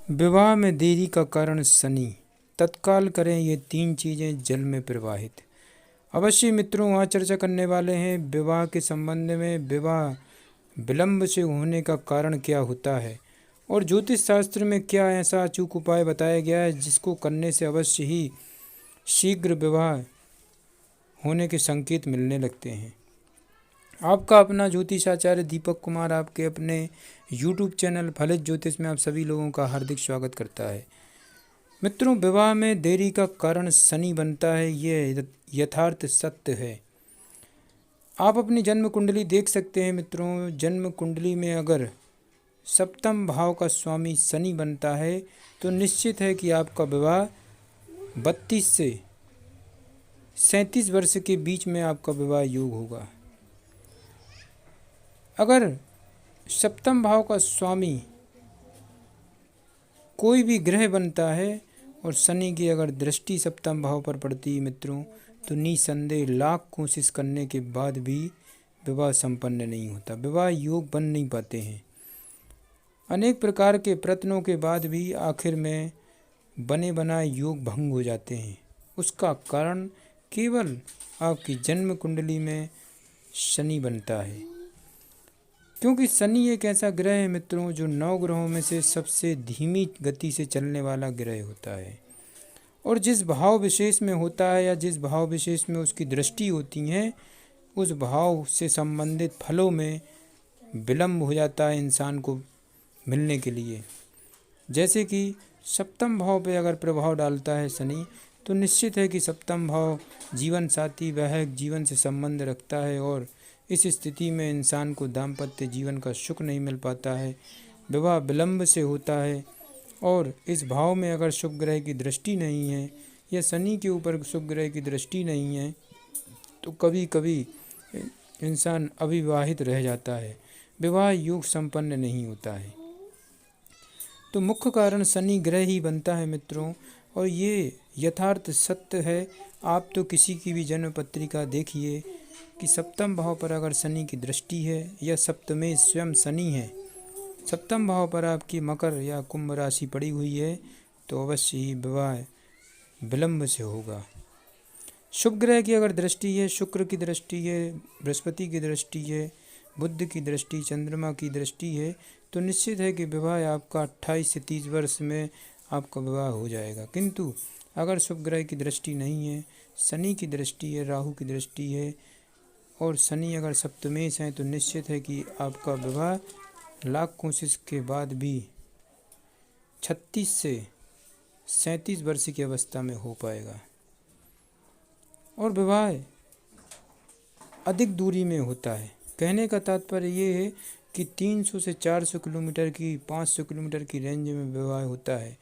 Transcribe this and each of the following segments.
विवाह में देरी का कारण शनि। तत्काल करें ये 3 चीज़ें जल में प्रवाहित। अवश्य मित्रों, वहाँ चर्चा करने वाले हैं विवाह के संबंध में। विवाह विलंब से होने का कारण क्या होता है और ज्योतिष शास्त्र में क्या ऐसा अचूक उपाय बताया गया है जिसको करने से अवश्य ही शीघ्र विवाह होने के संकेत मिलने लगते हैं। आपका अपना ज्योतिषाचार्य दीपक कुमार आपके अपने YouTube चैनल फलित ज्योतिष में आप सभी लोगों का हार्दिक स्वागत करता है। मित्रों, विवाह में देरी का कारण शनि बनता है, ये यथार्थ सत्य है। आप अपनी जन्म कुंडली देख सकते हैं। मित्रों, जन्म कुंडली में अगर सप्तम भाव का स्वामी शनि बनता है तो निश्चित है कि आपका विवाह 32 से 37 वर्ष के बीच में आपका विवाह योग होगा। अगर सप्तम भाव का स्वामी कोई भी ग्रह बनता है और शनि की अगर दृष्टि सप्तम भाव पर पड़ती है मित्रों, तो निसंदेह लाख कोशिश करने के बाद भी विवाह संपन्न नहीं होता, विवाह योग बन नहीं पाते हैं। अनेक प्रकार के प्रयत्नों के बाद भी आखिर में बने बनाए योग भंग हो जाते हैं। उसका कारण केवल आपकी जन्म कुंडली में शनि बनता है, क्योंकि शनि एक ऐसा ग्रह है मित्रों जो 9 ग्रहों में से सबसे धीमी गति से चलने वाला ग्रह होता है। और जिस भाव विशेष में होता है या जिस भाव विशेष में उसकी दृष्टि होती है, उस भाव से संबंधित फलों में विलंब हो जाता है इंसान को मिलने के लिए। जैसे कि सप्तम भाव पे अगर प्रभाव डालता है शनि, तो निश्चित है कि सप्तम भाव जीवन साथी वैवाहिक जीवन से संबंध रखता है और इस स्थिति में इंसान को दाम्पत्य जीवन का सुख नहीं मिल पाता है, विवाह विलंब से होता है। और इस भाव में अगर शुभ ग्रह की दृष्टि नहीं है या शनि के ऊपर शुभ ग्रह की दृष्टि नहीं है तो कभी कभी इंसान अविवाहित रह जाता है, विवाह योग संपन्न नहीं होता है। तो मुख्य कारण शनि ग्रह ही बनता है मित्रों, और ये यथार्थ सत्य है। आप तो किसी की भी जन्म पत्रिका देखिए कि सप्तम भाव पर अगर शनि की दृष्टि है या सप्तमें स्वयं शनि है, सप्तम भाव पर आपकी मकर या कुंभ राशि पड़ी हुई है, तो अवश्य ही विवाह विलंब से होगा। शुभ ग्रह की अगर दृष्टि है, शुक्र की दृष्टि है, बृहस्पति की दृष्टि है, बुध की दृष्टि, चंद्रमा की दृष्टि है, तो निश्चित है कि विवाह आपका 28 से 30 वर्ष में आपका विवाह हो जाएगा। किंतु अगर शुभ ग्रह की दृष्टि नहीं है, शनि की दृष्टि है, राहु की दृष्टि है और शनि अगर सप्तमेश है, तो निश्चित है कि आपका विवाह लाख कोशिश के बाद भी 36 से 37 वर्ष की अवस्था में हो पाएगा। और विवाह अधिक दूरी में होता है। कहने का तात्पर्य ये है कि 300 से 400 किलोमीटर की 500 किलोमीटर की रेंज में विवाह होता है।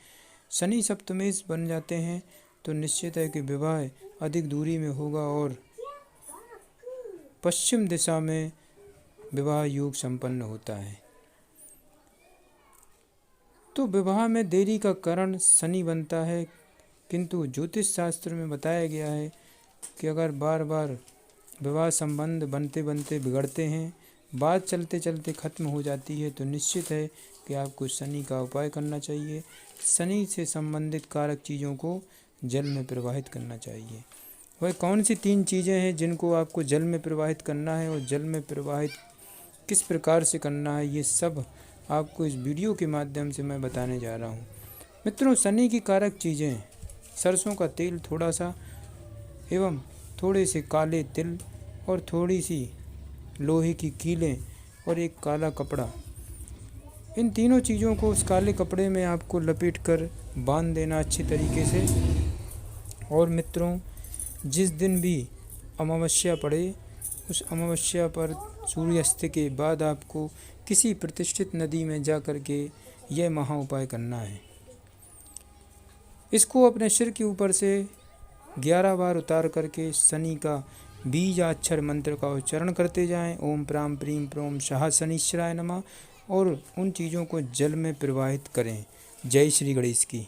शनि सप्तमेश बन जाते हैं तो निश्चित है कि विवाह अधिक दूरी में होगा और पश्चिम दिशा में विवाह योग संपन्न होता है। तो विवाह में देरी का कारण शनि बनता है, किंतु ज्योतिष शास्त्र में बताया गया है कि अगर बार बार विवाह संबंध बनते बनते बिगड़ते हैं, बात चलते चलते ख़त्म हो जाती है, तो निश्चित है कि आपको शनि का उपाय करना चाहिए। शनि से संबंधित कारक चीज़ों को जल में प्रवाहित करना चाहिए। वह कौन सी 3 चीज़ें हैं जिनको आपको जल में प्रवाहित करना है और जल में प्रवाहित किस प्रकार से करना है, ये सब आपको इस वीडियो के माध्यम से मैं बताने जा रहा हूँ। मित्रों, शनि की कारक चीज़ें सरसों का तेल थोड़ा सा एवं थोड़े से काले तिल और थोड़ी सी लोहे की कीलें और एक काला कपड़ा। इन तीनों चीज़ों को उस काले कपड़े में आपको लपेट कर बांध देना अच्छी तरीके से। और मित्रों, जिस दिन भी अमावस्या पड़े, उस अमावस्या पर सूर्यास्त के बाद आपको किसी प्रतिष्ठित नदी में जा कर के यह महा उपाय करना है। इसको अपने सिर के ऊपर से 11 बार उतार करके शनि का बीजाक्षर मंत्र का उच्चारण करते जाएं। ओम प्राम प्रीम प्रोम शाह शनिश्चराय नमः। और उन चीज़ों को जल में प्रवाहित करें। जय श्री गणेश की।